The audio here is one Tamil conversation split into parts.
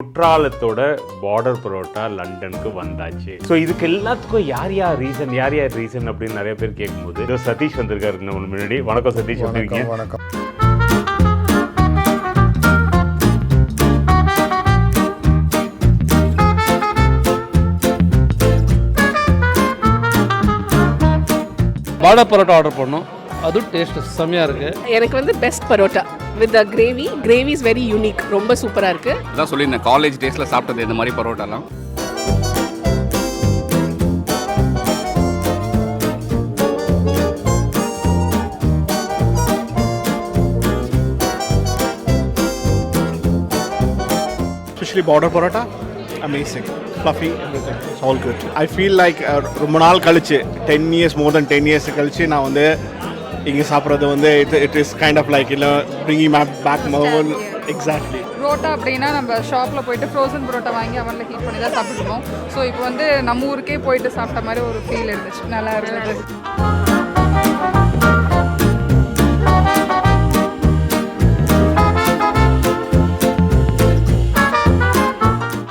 குற்றாலத்தோட பார்டர் பரோட்டா லண்டனுக்கு வந்தாச்சு. ஸோ இதுக்கு எல்லாத்துக்கும் யார் ரீசன் அப்படின்னு நிறைய பேர் கேட்கும்போது சதீஷ் வந்திருக்காரு நம்ம முன்னாடி. வணக்கம் சதீஷ். வந்திருக்கீங்க? வணக்கம். பார்டர் பரோட்டா ஆர்டர் பண்ணோம். அதுவும் டேஸ்ட் செம்மையாக இருக்குது. எனக்கு வந்து best parotta with the gravy is very unique. ரொம்ப சூப்பராக இருக்குது. அதான் சொல்லியிருந்தேன், காலேஜ் டேஸில் சாப்பிட்டது இந்த மாதிரி பரோட்டாலாம். Especially border parotta, amazing, fluffy, everything, it's all good. I feel like ரொம்ப நாள் கழிச்சு 10 years, more than 10 years கழிச்சு நான் வந்து இங்கே சாப்பிட்றது வந்து it is kind of like, you know, bringing back more. Exactly. Parotta அப்படின்னா நம்ம ஷாப்பில் போயிட்டு ஃப்ரோசன் பரோட்டா வாங்கி அவனில் ஹீட் பண்ணி தான் சாப்பிட்டுருவோம். ஸோ இப்போ வந்து நம்ம ஊருக்கே போயிட்டு சாப்பிட்ட மாதிரி ஒரு ஃபீல் இருந்துச்சு. நல்லா இருந்தது.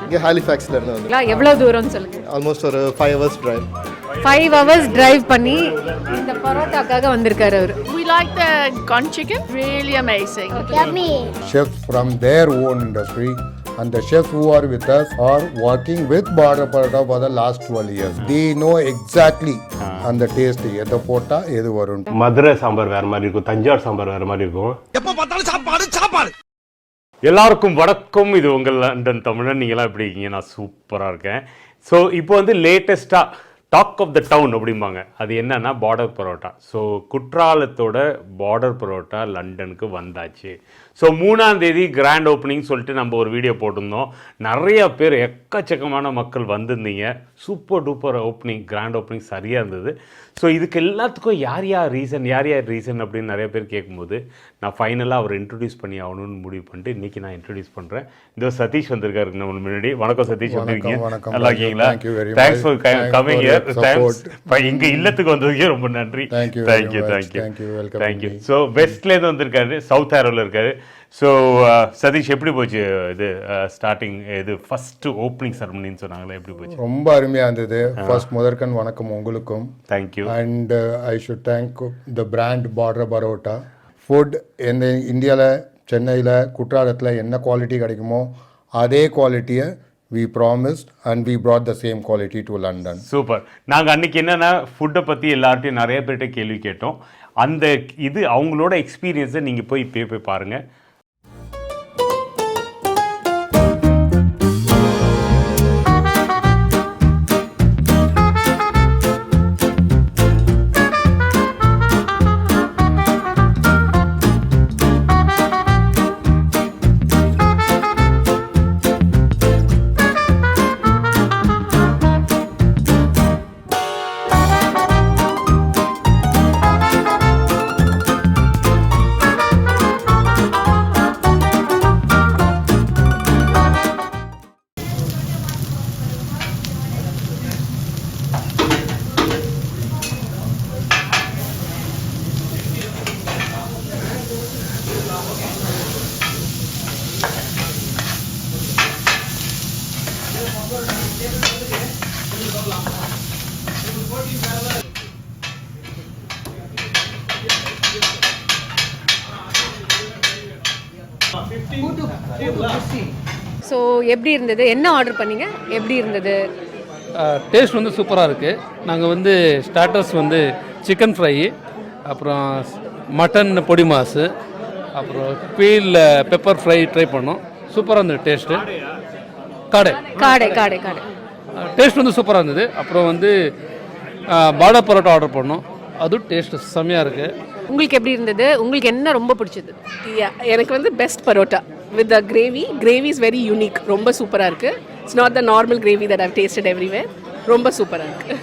இங்கே ஹாலிஃபேக்ஸில் இருந்து வந்து எவ்வளோ தூரம்னு சொல்லுங்க. ஆல்மோஸ்ட் ஒரு 5 hours drive. 5 hours டிரைவ் பண்ணி இந்த பரோட்டாக்காக வந்திருக்காரு அவர். We like the corn chicken, really amazing. Yummy. Chefs from their own industry and the chefs who are with us are working with border parotta for the last 12 years. They know exactly and the taste எதை போட்டா எது வரும். மதுரை சாம்பார் வேற மாதிரி இருக்கும், தஞ்சாவூர் சாம்பார் வேற மாதிரி இருக்கும். எப்போ பார்த்தாலும் சாப்பாடு. எல்லாருக்கும் வணக்கம். இது உங்கள் லண்டன் தமிழன். நீங்களாம் எப்படி இருக்கீங்க? நான் சூப்பராக இருக்கேன். ஸோ இப்போ வந்து லேட்டஸ்ட்டாக டாக் ஆஃப் த டவுன் அப்படிம்பாங்க. அது என்னன்னா பார்டர் பரோட்டா. ஸோ குற்றாலத்தோட பார்டர் பரோட்டா லண்டனுக்கு வந்தாச்சு. ஸோ 3ஆம் தேதி கிராண்ட் ஓப்பனிங் சொல்லிட்டு நம்ம ஒரு வீடியோ போட்டிருந்தோம். நிறைய பேர் எக்கச்சக்கமான மக்கள் வந்திருந்தீங்க. Super duper opening, grand opening சரியாக இருந்தது. ஸோ இதுக்கு எல்லாத்துக்கும் யார் ரீசன் அப்படின்னு நிறைய பேர் கேட்கும்போது நான் ஃபைனலாக அவர் இன்ட்ரடியூஸ் பண்ணி ஆகணும்னு முடிவு பண்ணிட்டு இன்றைக்கி நான் இன்ட்ரடியூஸ் பண்ணுறேன். இந்த சதீஷ் வந்திருக்காரு நம்ம முன்னாடி. வணக்கம் சதீஷ். வணக்கம். நல்லா இருக்கீங்களா? Thanks for coming here. இங்கே இல்லத்துக்கு வந்ததுக்கே ரொம்ப நன்றி. தேங்க்யூ. ஸோ வெஸ்ட்லேருந்து வந்திருக்காரு, சவுத் ஆரோவில் இருக்காரு. ஸோ சதீஷ், எப்படி போச்சு இது ஸ்டார்டிங், இது ஃபஸ்ட்டு ஓப்பனிங் செரமனின்னு சொன்னாங்களே, எப்படி போச்சு? ரொம்ப அருமையாக இருந்தது. ஃபர்ஸ்ட் முதற்கண் வணக்கம் உங்களுக்கும். Thank you. And I should thank the brand border parotta. Food இந்த இந்தியாவில், சென்னையில், குற்றாலத்தில் என்ன குவாலிட்டி கிடைக்குமோ அதே குவாலிட்டியை we promised and we brought the same quality to London. Super. நாங்கள் அன்றைக்கி என்னென்னா ஃபுட்டை பற்றி எல்லார்ட்டையும் நிறைய பேர்கிட்ட கேள்வி கேட்டோம். அந்த இது அவங்களோட எக்ஸ்பீரியன்ஸை நீங்கள் போய் பாருங்கள். ஸோ எப்படி இருந்தது? என்ன ஆர்டர் பண்ணீங்க? எப்படி இருந்தது? டேஸ்ட் வந்து சூப்பராக இருக்குது. நாங்கள் வந்து ஸ்டார்டர்ஸ் வந்து சிக்கன் ஃப்ரை, அப்புறம் மட்டன் பொடி மாசு, அப்புறம் குயில் பெப்பர் ஃப்ரை ட்ரை பண்ணோம். சூப்பராக இருந்தது டேஸ்ட்டு. காடை டேஸ்ட் வந்து சூப்பராக இருந்தது. அப்புறம் வந்து பார்டர் பரோட்டா ஆர்டர் பண்ணோம். அதுவும் டேஸ்ட்டு செம்மையாக இருக்குது. உங்களுக்கு எப்படி இருந்தது? உங்களுக்கு என்ன ரொம்ப பிடிச்சது? எனக்கு வந்து best parotta with the gravy is very unique. ரொம்ப சூப்பராக இருக்குது. It's not the normal gravy that I've tasted everywhere. ரொம்ப சூப்பராக இருக்குது.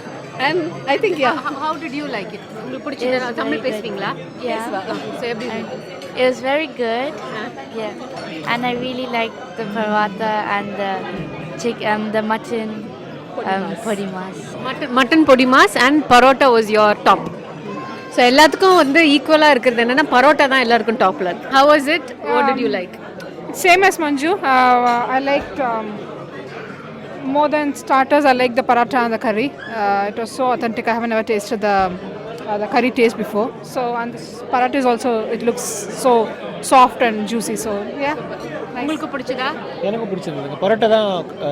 And I think how did you like it? உங்களுக்கு பிடிச்சது? தமிழ் பேசுவீங்களா? Yeah. So எப்படி இருந்தது? It was very good. Yeah. And I really liked the parotta and the chicken, the mutton podi mas. Mutton podi mas and parotta was your top. So எல்லாத்துக்கும் வந்து ஈக்குவலாக இருக்கிறது என்னென்னா பரோட்டா தான் எல்லாருக்கும் டாப்பில். How was it? What did you like? Same as Manju. I liked more than starters. I liked the paratha and the curry. It was so authentic. I haven't ever tasted the curry taste before. So and this paratha is also, it looks so soft and juicy. So yeah. உங்களுக்கு பிடிச்சதா? எனக்கு பிடிச்சிருந்தது பரோட்டா தான்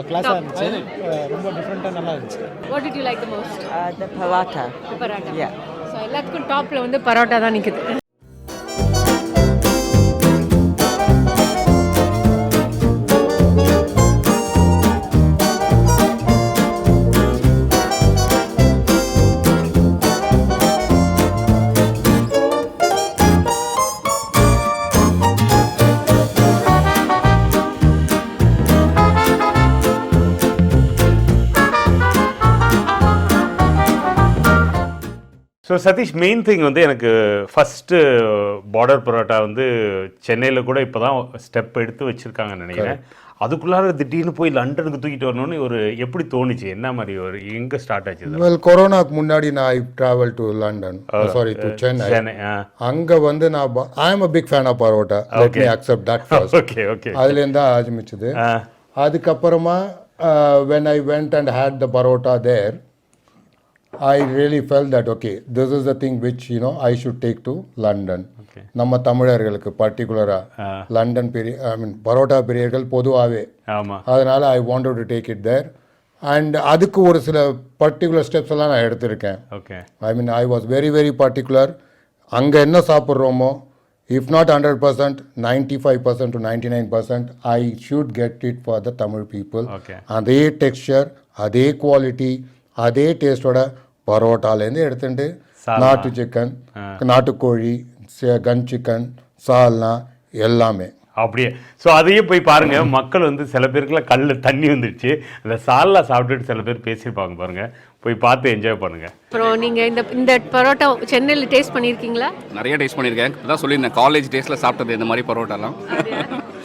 கிளாஸாக இருந்துச்சு ரொம்ப டிஃப்ரெண்ட்டாக நல்லா இருந்துச்சு. What did you like the most? The parotta. The paratha. Yeah. So எல்லாத்துக்கும் டாப்ல வந்து பரோட்டா தான் நிக்குது. ஸோ சதீஷ், மெயின் திங் வந்து எனக்கு ஃபஸ்ட்டு பார்டர் பரோட்டா வந்து சென்னையில் கூட இப்போ தான் ஸ்டெப் எடுத்து வச்சுருக்காங்கன்னு நினைக்கிறேன். அதுக்குள்ளார திடீர்னு போய் லண்டனுக்கு தூக்கிட்டு வரணும்னு ஒரு எப்படி தோணுச்சு? என்ன மாதிரி ஒரு எங்கே ஸ்டார்ட் ஆச்சு? வெல், கொரோனாக்கு முன்னாடி நான் I travel to London, sorry to Chennai. அங்கே வந்து நான் I am a big fan of parotta. Let me accept that first. Okay okay. அதுலேருந்து தான் ஆரம்பிச்சது. அதுக்கப்புறமா when I went and had the parotta there, I really felt that okay, this is the thing which I should take to London. நம்ம தமிழர்களுக்கு பர்டிகுலராக லண்டன் பெரிய பரோட்டா பிரியர்கள் பொதுவாகவே, அதனால I wanted to take it there. And அதுக்கு ஒரு சில பர்டிகுலர் ஸ்டெப்ஸ் எல்லாம் நான் எடுத்திருக்கேன். I was very very particular. அங்கே என்ன சாப்பிட்றோமோ, if not 100%, 95% to 99%, I should get it for the Tamil people. அதே டெக்ஸ்சர், அதே குவாலிட்டி, அதே டேஸ்டோட பரோட்டாலேருந்து எடுத்துட்டு நாட்டு சிக்கன், நாட்டுக்கோழி, கன் சிக்கன், சால்னா எல்லாமே அப்படியே. ஸோ அதையும் போய் பாருங்கள். மக்கள் வந்து சில பேருக்குலாம் கல்லில் தண்ணி வந்துடுச்சு. இந்த சால்னா சாப்பிட்டுட்டு சில பேர் பேசியிருப்பாங்க பாருங்கள். போய் பார்த்து என்ஜாய் பண்ணுங்கள். அப்புறம் நீங்கள் இந்த பரோட்டா சென்னையில் டேஸ்ட் பண்ணியிருக்கீங்களா? நிறைய டேஸ்ட் பண்ணியிருக்கேன். அதான் சொல்லியிருந்தேன், காலேஜ் டேஸில் சாப்பிட்டது இந்த மாதிரி பரோட்டாலாம்.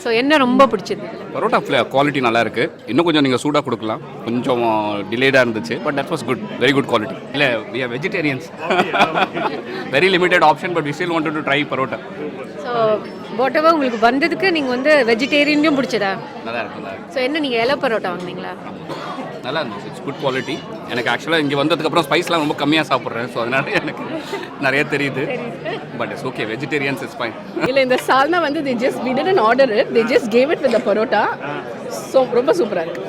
ஸோ என்ன ரொம்ப பிடிச்சது? பரோட்டா குவாலிட்டி நல்லா இருக்குது. இன்னும் கொஞ்சம் நீங்கள் சூடாக கொடுக்கலாம். கொஞ்சம் டிலேடாக இருந்துச்சு, but that was good, very good quality. இல்லை, we are vegetarians. Very limited option, but we still wanted to try parotta. So whatever உங்களுக்கு வந்ததுக்கு நீங்கள் வந்து வெஜிடேரியன்லையும் பிடிச்சதா? நல்லா இருக்குங்களா? ஸோ என்ன நீங்கள் இலை பரோட்டா வாங்கினீங்களா? நல்லா இருந்துச்சு, இட்ஸ் குட் குவாலிட்டி. எனக்கு ஆக்சுவலாக இங்கே வந்ததுக்கப்புறம் ஸ்பைஸ்லாம் ரொம்ப கம்மியாக சாப்பிட்றேன். ஸோ அதனால எனக்கு நிறைய தெரியுது. But it's okay, vegetarians it's fine. இல்லை, இந்த சால்னா வந்து they didn't order it, they just gave it with the parotta. So ரொம்ப சூப்பராக இருக்கு.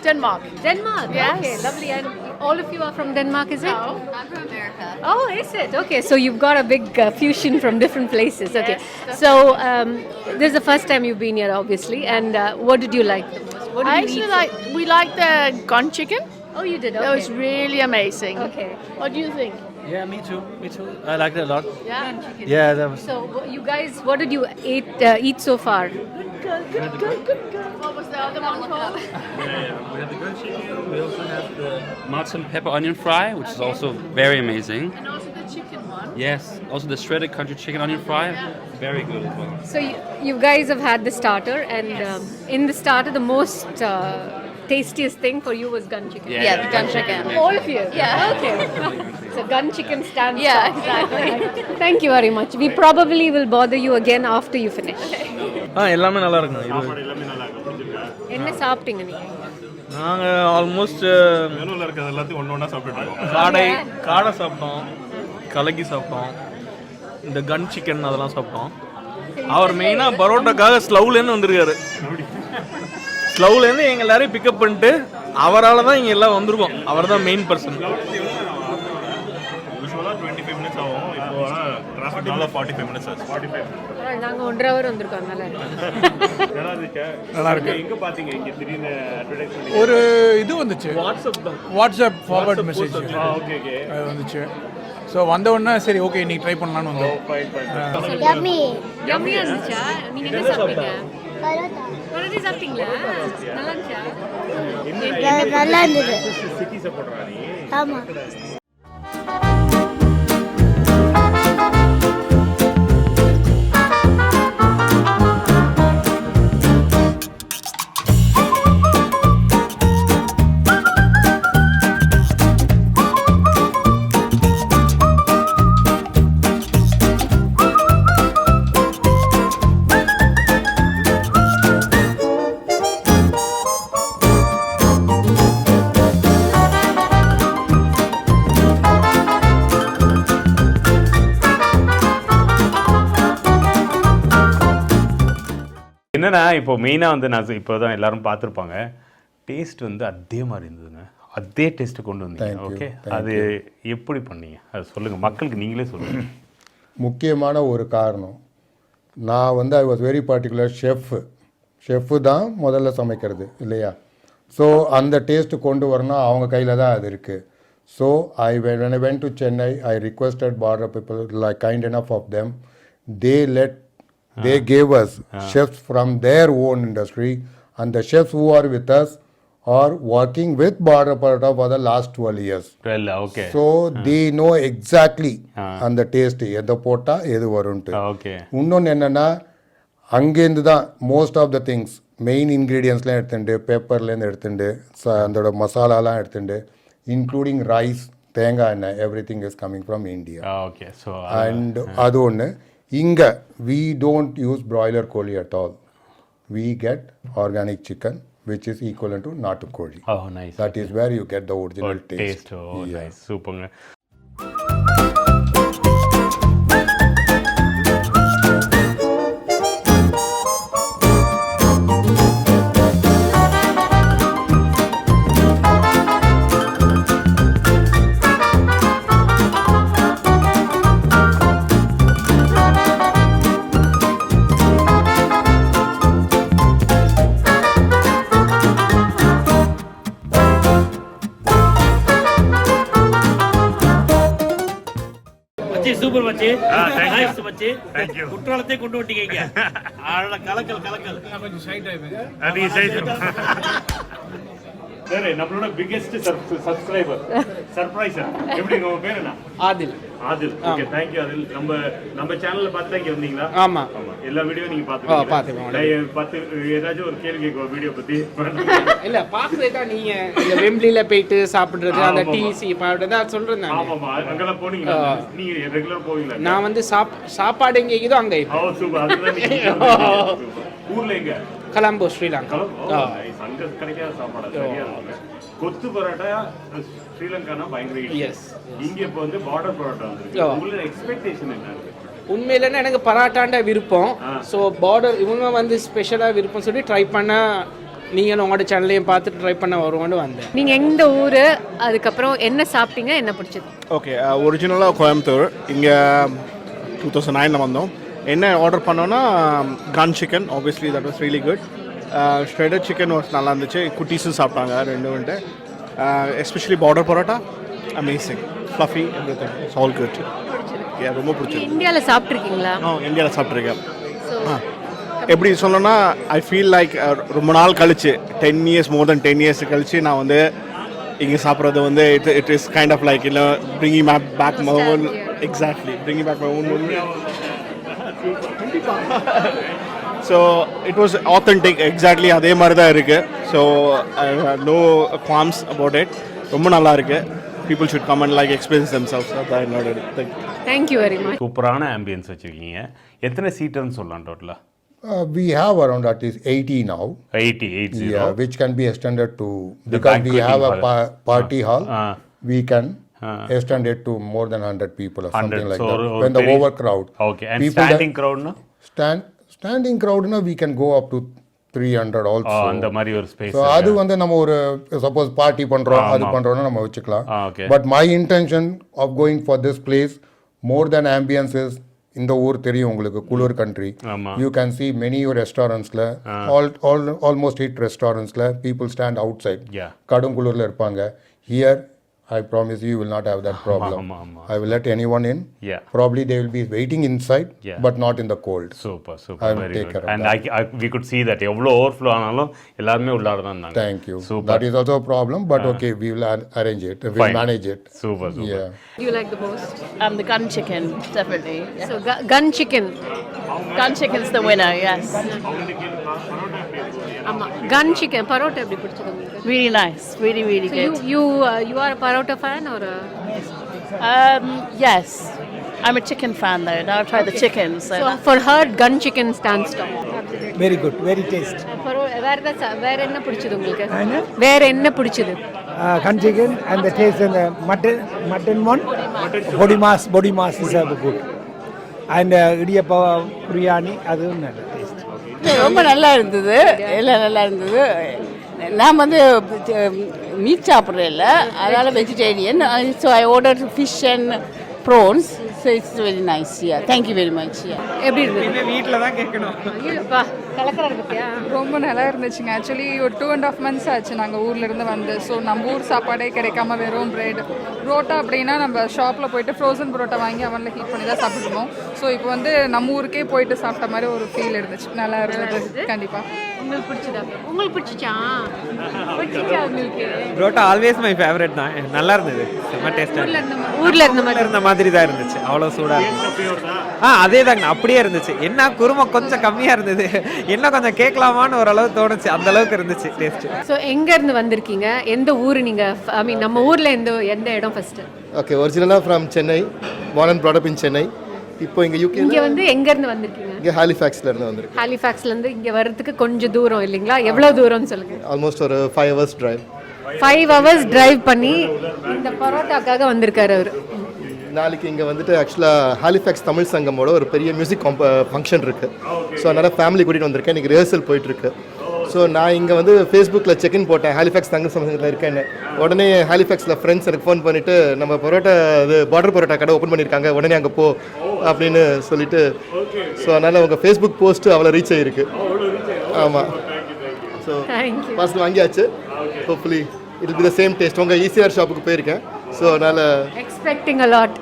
Denmark. Yeah. Okay, lovely. And all of you are from Denmark, is it? No, I'm from America. Oh, is it? Okay, so you've got a big fusion from different places. Okay, so this is the first time you've been here, obviously. And what did you like the most? What did you eat? We like the gun chicken. Oh, you did? Okay. That was really amazing. Okay. What do you think? Yeah, me too. I liked it a lot. Yeah. Yeah, that was. So you guys, what did you eat so far? Good. What was the other one called? We have the grilled chicken. We also have the mutton pepper onion fry, which is also very amazing. And also the chicken one. Yes, also the shredded country chicken onion fry, very good as well. So you guys have had the starter, and in the starter, the most tastiest thing for you was gun chicken. Yeah, the gun chicken. All of you? Yeah. Okay. So gun chicken stands. Yeah, out. exactly. Thank you very much. We probably will bother you again after you finish. எல்லாமே நல்லா இருக்குண்ணா. என்ன சாப்பிட்டீங்க நீங்க? நாங்கள் ஆல்மோஸ்ட் மெனுவில் இருக்கிறது எல்லாத்தையும் ஒன்று சாப்பிட்டுருக்கோம். காடை சாப்பிட்டோம், கலக்கி சாப்பிட்டோம், இந்த கன் சிக்கன் அதெல்லாம் சாப்பிட்டோம். அவர் மெயினாக பரோட்டாக்காக ஸ்லவ்லேருந்து வந்திருக்காரு. ஸ்லவ்லேருந்து எங்கள் எல்லாரையும் பிக்கப் பண்ணிட்டு அவரால் தான் இங்கே எல்லாம் வந்திருக்கோம். அவர் தான் மெயின் பர்சன். யூஸ்வலாக 25 மினிட்ஸ் ஆகும். இப்போ டிராஃபிக்னால 45 மினிட்ஸ் ஆச்சு. 45. நாங்கள் 1.5 hour வந்திருக்கோம். நல்லா இருக்கு. எங்கே பார்த்தீங்க? இங்கே திடீர்னு அட்வர்டைஸ்மெண்ட் ஒரு இது வந்துச்சு, வாட்ஸ்அப் ஃபார்வர்ட் மெசேஜ். ஓகே அது வந்துச்சு. ஸோ வந்த உடனே சரி ஓகே இன்னைக்கு ட்ரை பண்ணலான்னு வந்தோம். யம்மியா இருந்துச்சா? நீங்க என்ன சாப்பிட்டீங்க? பரோட்டா சாப்பிட்டீங்களா? நல்லா இருந்துச்சா? நல்லா இருந்தது. சிட்டி சாப்பிட்றா நீ? ஆமா. என்னன்னா இப்போ மெயினாக வந்து நான் இப்போ தான் எல்லாரும் பார்த்துருப்பாங்க, டேஸ்ட் வந்து அதே மாதிரி இருந்ததுங்க. அதே டேஸ்ட்டு கொண்டு வந்தீங்க. ஓகே, அது எப்படி பண்ணீங்க அது சொல்லுங்கள், மக்களுக்கு நீங்களே சொல்லுங்கள். முக்கியமான ஒரு காரணம், நான் வந்து ஐ வாஸ் வெரி பர்டிகுலர் ஷெஃப்பு தான் முதல்ல சமைக்கிறது இல்லையா. ஸோ அந்த டேஸ்ட்டு கொண்டு வரணும், அவங்க கையில் தான் அது இருக்குது. So when I went to Chennai, I requested border people, like kind enough of them, they gave us chefs from their own industry, and the chefs who are with us are working with border parotta for the last 12 years. Well, okay. So they know exactly and the taste எதை போட்டால் எது வரும்ட்டு. ஓகே. இன்னொன்று என்னென்னா, அங்கேருந்து தான் most of the things main இன்க்ரீடியன்ஸ்லாம் எடுத்துட்டு, பேப்பர்லேருந்து எடுத்துட்டு, அதோட மசாலாலாம் எடுத்துட்டு, இன்க்ளூடிங் ரைஸ், தேங்காய் எண்ணெய், every thing is coming from India. Okay. So and அது ஒன்று. இங்கே we don't use broiler கோழி at all. We get organic chicken which is equivalent to நாட்டுக்கோழி. Oh, nice. That is where you get the original taste. Oh, nice. சூப்பருங்க. சூப்பர் மச்சி. நைஸ் மச்சி. Thank you. குற்றாலத்தை கொண்டு வந்தீங்க. ஆள கலக்கல். கொஞ்சம் ஷை டைப். அது சைடு. சரி, நம்மளோட பிகெஸ்ட் சப்ஸ்கிரைபர் சர்ப்ரைசர். எப்படி உங்க பேர் என்ன? Adil. Okay, thank you Adil. நம்ம சேனல்ல பார்த்து இங்க வந்தீங்களா? ஆமா. எல்லா வீடியோ நீங்க பாத்துட்டீங்க. பாத்துட்டேன். ஏதாச்சும் ஒரு கேள்வி கேட்க வீடியோ பத்தி? இல்ல, பாக்குறதா நீங்க இந்த வெம்பிலில போயிட்டு சாப்பிடுறது, அந்த டீசி பாடுறது அது சொல்றேன் நான். ஆமாமா, அங்கலாம் போனீங்களா? நீங்க ரெகுலர் போவீங்களா? நான் வந்து சாப்பாடு எங்க இருக்குதோ அங்க. ஓ சூப்பர். அதுதான் நீங்க ஊர்ல எங்க? கொலம்போ, ஸ்ரீலங்கா. அங்க கிடைக்காத சாப்பாடு சரியா இருக்கு. கொத்து பரோட்டா ஸ்ரீலங்கானா பயங்கர. எஸ். இங்க இப்போ வந்து பார்டர் பரோட்டா வந்திருக்கு. உங்களோட எக்ஸ்பெக்டேஷன் என்ன இருக்கு? உண்மையில எனக்கு பராட்டாண்ட விருப்பம். ஸோ பார்டர் இவங்க வந்து ஸ்பெஷலாக விருப்பம் சொல்லி ட்ரை பண்ண, நீங்களும் உங்களோட சேனல்லையும் பார்த்துட்டு ட்ரை பண்ண வருவோன்னு வந்தேன். நீங்கள் எந்த ஊர், அதுக்கப்புறம் என்ன சாப்பிட்டீங்க, என்ன பிடிச்சது? ஓகே, ஒரிஜினலாக கோயம்புத்தூர். இங்கே 2009 வந்தோம். என்ன ஆர்டர் பண்ணோன்னா கன் chicken, obviously that was really good. Shredded chicken was நல்லா இருந்துச்சு. குட்டீஸும் சாப்பிட்டாங்க ரெண்டு. Especially border parotta amazing, fluffy, everything it's all good. ரொம்ப பிடிச்சது. இந்தியாவில் சாப்பிட்ருக்கீங்களா? இந்தியாவில் சாப்பிட்ருக்கேன். எப்படி சொல்லணும்னா, ஐ ஃபீல் லைக் ரொம்ப நாள் கழிச்சு, 10 years, more than 10 years கழிச்சு நான் வந்து இங்கே சாப்பிட்றது வந்து it is kind of like இல்லை bringing back my own. Exactly, bringing back my own. So it was authentic. Exactly அதே மாதிரி தான் இருக்குது. So no qualms about it. ரொம்ப நல்லா இருக்குது. people should come and like experience themselves. That's என்னோட thing. Thank you very much. சூப்பரான ஆம்பியன்ஸ் வச்சிருக்கீங்க. எத்தனை சீட்டர்னு சொல்லலாம் டோட்டலா? We have around at least 80 now. 80. Yeah, which can be extended to, because we have a party hall, we can extend it to more than 100 people or something like that. When the overcrowd. Okay, and standing crowd na? Standing crowd na we can go up to 300 also. அந்த மாதிரி ஒரு ஸ்பேஸ். So அது வந்து நம்ம ஒரு suppose party பண்றோம், அது பண்றோம்னா நம்ம வச்சுக்கலாம். But my intention of going for this place, more than ambience, is இந்த ஊர் தெரியும் உங்களுக்கு, குளிர் country. You can see many restaurantsல, almost hit restaurantsல people stand outside. கடும் குளிர்ல இருப்பாங்க. Here I promise you will not have that problem. I will let anyone in. Probably they will be waiting inside, but not in the cold. Super. I will take care of and that. we could see that எவ்வளோ overflow ஆனாலும் எல்லாருமே உள்ளார தான் இருந்தாங்க. Thank you. That is also a problem, but okay, we will arrange it. We will manage it. Super. Do you like the most? The gun chicken, definitely. Yeah. So gun chicken. Gun chicken's the winner, yes. Gun chicken, parotta எப்படி பிடிச்சது உங்களுக்கு? Really nice, really so good. You are a parotta fan or a? Yes, I'm a chicken fan though. Now I've tried the chicken. So for her, gun chicken stands tall. Very good, very tasty. வேற என்ன பிடிச்சது உங்களுக்கு? வேற என்ன பிடிச்சது? Gun chicken and the taste and the mutton one. Body mass is good. And idiyappa biryani, அது நல்ல taste. ரொம்ப நல்லா இருந்தது, எல்லாம் நல்லா இருந்தது. நான் வந்து மீட் சாப்பிட்றேன் இல்லை, அதனால் vegetarian. So I order fish and bronze. So it's very nice. Thank you very much. எப்படி இருந்தது? வீட்டில் தான் கேட்கணும். ஐயோப்பா கலக்கறாரு பத்தியா? ரொம்ப நல்லா இருந்துச்சுங்க. ஆக்சுவலி ஒரு 2.5 months ஆச்சு நாங்கள் ஊர்லேருந்து வந்து. ஸோ நம்ம ஊர் சாப்பாடே கிடைக்காம வெறும் பிரெட் புரோட்டா அப்படின்னா நம்ம ஷாப்பில் போயிட்டு ஃப்ரோசன் புரோட்டா வாங்கி அவனில் ஹீட் பண்ணி தான் சாப்பிட்டுருவோம். ஸோ இப்போ வந்து நம்ம ஊருக்கே போயிட்டு சாப்பிட்ட மாதிரி ஒரு ஃபீல் இருந்துச்சு. நல்லா இருந்தது கண்டிப்பாக. உங்களுக்கு பிடிச்சதா? உங்களுக்கு பிடிச்சிச்சா? பிடிச்சிச்சா உங்களுக்கு? புரோட்டா ஆல்வேஸ் மை ஃபேவரட் தான். நல்லா இருந்தது, செம்ம டேஸ்ட்டாக. ஊரில் இருந்த மாதிரி தான் இருந்துச்சு, அவ்வளோ சூடாக இருந்துச்சு. அதே தாங்க, அப்படியே இருந்துச்சு. என்ன குருமா கொஞ்சம் கம்மியாக இருந்தது, என்ன கொஞ்சம் கேட்கலாமான்னு ஓரளவு தோணுச்சு. அந்த அளவுக்கு இருந்துச்சு டேஸ்ட். ஸோ எங்கேருந்து வந்திருக்கீங்க? எந்த ஊர் நீங்கள்? ஐ மீன் நம்ம ஊரில் எந்த இடம் ஃபஸ்ட்டு? ஓகே, ஒரிஜினலாக from Chennai, born and brought up in Chennai. இப்போ இங்கே இங்கே வந்து எங்கேருந்து வந்திருக்கீங்க? இங்கே ஹாலிஃபேக்ஸ்லேருந்து வந்திருக்கு. ஹாலிஃபேக்ஸ்லேருந்து இங்கே வர்றதுக்கு கொஞ்சம் தூரம் இல்லைங்களா? எவ்வளோ தூரம்னு சொல்லுங்கள். ஆல்மோஸ்ட் ஒரு 5 hours drive. 5 hours டிரைவ் பண்ணி இந்த பரோட்டாக்காக வந்திருக்காரு அவர். நாளைக்கு இங்கே வந்துட்டு ஆக்சுவலாக ஹாலிஃபேக்ஸ் தமிழ் சங்கமோட ஒரு பெரிய மியூசிக் ஃபங்க்ஷன் இருக்குது. ஸோ அதனால் ஃபேமிலி கூட்டிகிட்டு வந்திருக்கேன். இன்றைக்கி ரிஹர்சல் போயிட்டுருக்கு. ஸோ நான் இங்கே வந்து ஃபேஸ்புக்கில் செக்இன் போட்டேன், ஹாலிஃபேக்ஸ் தமிழ் சங்கத்தில் இருக்கேன்னு. உடனே ஹாலிஃபேக்ஸில் ஃப்ரெண்ட்ஸ் எனக்கு ஃபோன் பண்ணிவிட்டு நம்ம பரோட்டா இது பார்டர் பரோட்டா கடை ஓப்பன் பண்ணியிருக்காங்க, உடனே அங்கே போ அப்படின்னு சொல்லிட்டு. ஸோ அதனால் உங்கள் ஃபேஸ்புக் போஸ்ட்டு அவ்வளோ ரீச் ஆகிருக்கு. ஆமாம். ஸோ பார்சல் வாங்கியாச்சு. Hopefully it will be the same taste. உங்கள் ஈசிஆர் ஷாப்புக்கு போயிருக்கேன். ஸோ அதனால் expecting a lot.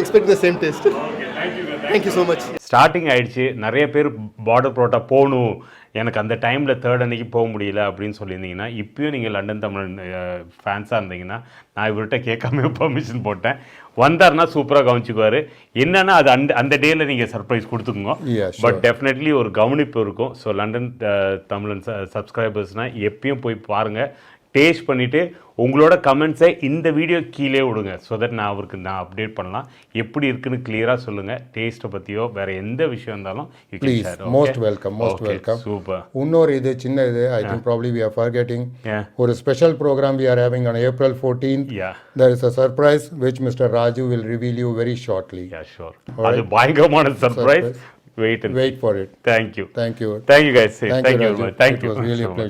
Expect the same taste. Thank you so much. Starting ஆயிடுச்சு. நிறைய பேர் பார்டர் புரோட்டா போகணும், எனக்கு அந்த டைமில் 3rd அன்னைக்கு போக முடியல அப்படின்னு சொல்லியிருந்தீங்கன்னா, இப்பயும் நீங்கள் லண்டன் தமிழ் ஃபேன்ஸாக இருந்தீங்கன்னா, நான் இவர்கிட்ட கேட்காம பெர்மிஷன் போட்டேன். வந்தார்னா சூப்பராக கவனிச்சுக்குவார். என்னன்னா அது அந்த டேயில் நீங்கள் சர்ப்ரைஸ் கொடுத்துக்குங்க. பட் டெஃபினெட்லி ஒரு கவனிப்பு இருக்கும். ஸோ லண்டன் தமிழன் சப்ஸ்கிரைபர்ஸ்னால் எப்பயும் போய் பாருங்கள், டேஸ்ட் பண்ணிவிட்டு உங்களோட கமெண்ட்ஸை இந்த வீடியோ கீழே விடுங்க. ஸோ தட் நான் அவருக்கு அப்டேட் பண்ணலாம். எப்படி இருக்குன்னு கிளியராக சொல்லுங்கள். டேஸ்ட்டை பற்றியோ வேறு எந்த விஷயம் இருந்தாலும் please. Most welcome, most welcome. Super. இன்னொரு இது சின்ன இது, I think probably we are forgetting ஒரு special program we are having on April 14th. There is a surprise which Mr. Raju will reveal you very shortly. Yeah, sure. அது பயங்கரமான surprise. Wait for it. Thank you. Thank you. Thank you guys. Thank you, Raju. Thank you. It was really a pleasure.